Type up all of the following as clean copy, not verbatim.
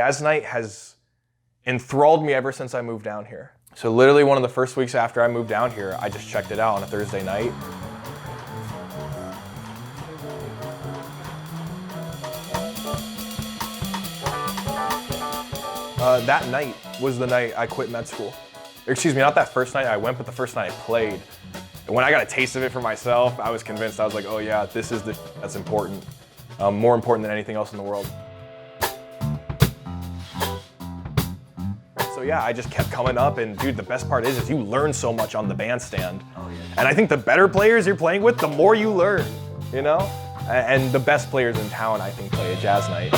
Jazz night has enthralled me ever since I moved down here. So literally one of the first weeks after I moved down here, I just checked it out on a Thursday night. That night was the night I quit med school. Excuse me, not that first night I went, but the first night I played. And when I got a taste of it for myself, I was convinced. I was like, oh yeah, this is the that's important. More important than anything else in the world. So yeah, I just kept coming up, and dude, the best part is you learn so much on the bandstand. Oh, yeah. And I think the better players you're playing with, the more you learn, you know? And the best players in town, I think, play a jazz night.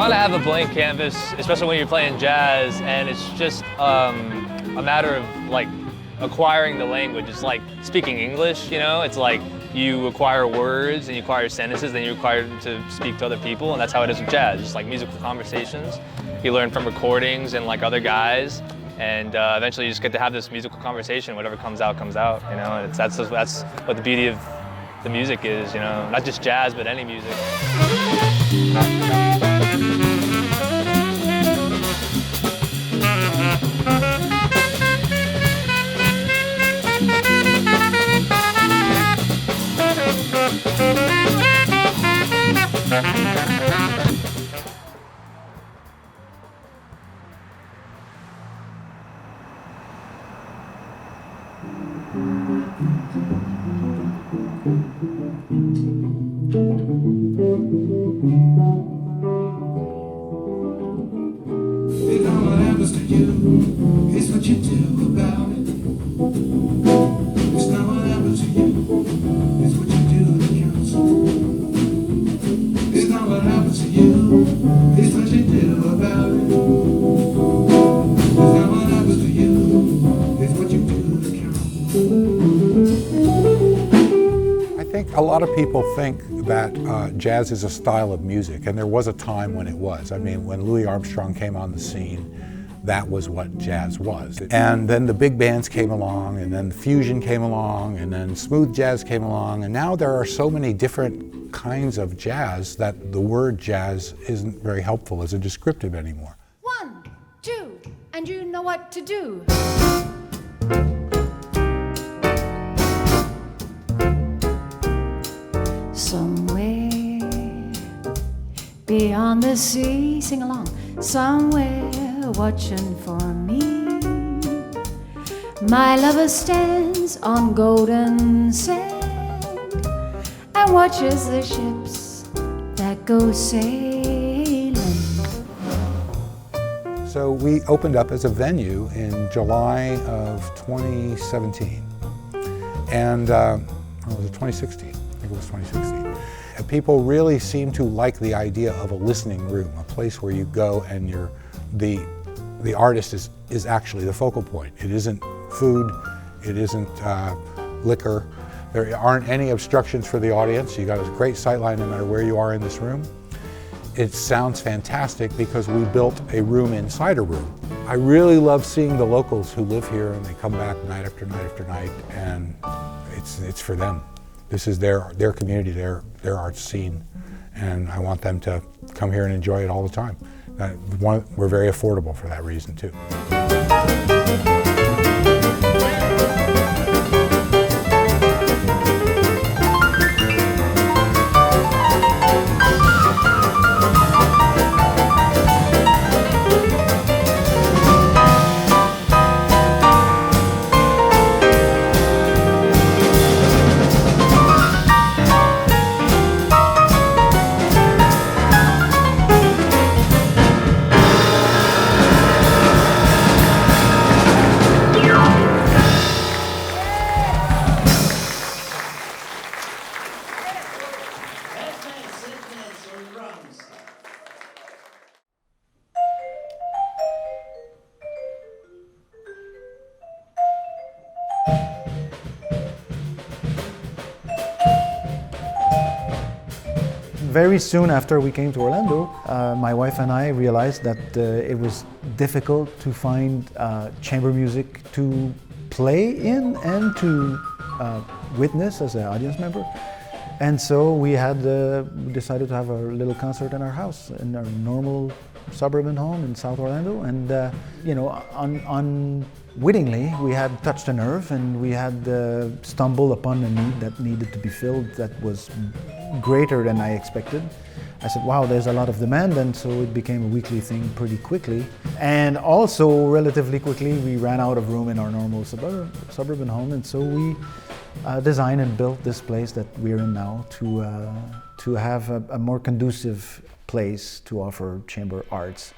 Have a blank canvas, especially when you're playing jazz, and it's just a matter of like acquiring the language. It's like speaking English, you know? It's like you acquire words and you acquire sentences, then you acquire to speak to other people, and that's how it is with jazz. It's like musical conversations. You learn from recordings and like other guys, and eventually you just get to have this musical conversation. Whatever comes out, you know? And that's what the beauty of the music is, you know? Not just jazz, but any music. What happens to you is what you do about it. It's not what happens to you, it's what you do that counts. It's not what happens to you, it's what you do about it. It's not what happens to you, it's what you do that counts. I think a lot of people think that jazz is a style of music, and there was a time when it was. I mean, when Louis Armstrong came on the scene, that was what jazz was. And then the big bands came along, and then fusion came along, and then smooth jazz came along, and now there are so many different kinds of jazz that the word jazz isn't very helpful as a descriptive anymore. 1, 2, and you know what to do. Somewhere beyond the sea, sing along. Somewhere watching for me, my lover stands on golden sand and watches the ships that go sailing. So we opened up as a venue in July of 2017, and was it 2016? I think it was 2016. And people really seem to like the idea of a listening room, a place where you go and the artist is actually the focal point. It isn't food, it isn't liquor. There aren't any obstructions for the audience. You got a great sight line no matter where you are in this room. It sounds fantastic because we built a room inside a room. I really love seeing the locals who live here, and they come back night after night after night, and it's for them. This is their community, their art scene, and I want them to come here and enjoy it all the time. We're very affordable for that reason too. Very soon after we came to Orlando, my wife and I realized that it was difficult to find chamber music to play in and to witness as an audience member. And so we had decided to have a little concert in our house, in our normal suburban home in South Orlando. And you know, unwittingly, we had touched a nerve, and we had stumbled upon a need that needed to be filled that was greater than I expected. I said, wow, there's a lot of demand, and so it became a weekly thing pretty quickly. And also, relatively quickly, we ran out of room in our normal suburban home, and so we designed and built this place that we're in now to have a more conducive place to offer chamber arts.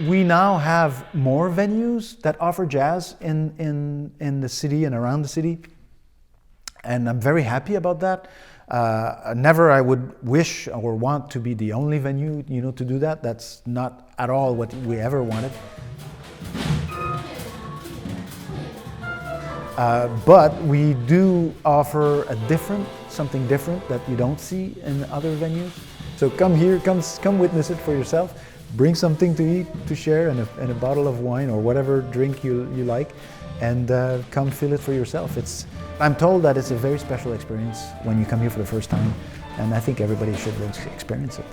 We now have more venues that offer jazz in the city and around the city, and I'm very happy about that. Never I would wish or want to be the only venue, you know, to do that. That's not at all what we ever wanted. But we do offer something different that you don't see in other venues. So come here, come witness it for yourself. Bring something to eat, to share, and a bottle of wine or whatever drink you like, and come feel it for yourself. I'm told that it's a very special experience when you come here for the first time, and I think everybody should experience it.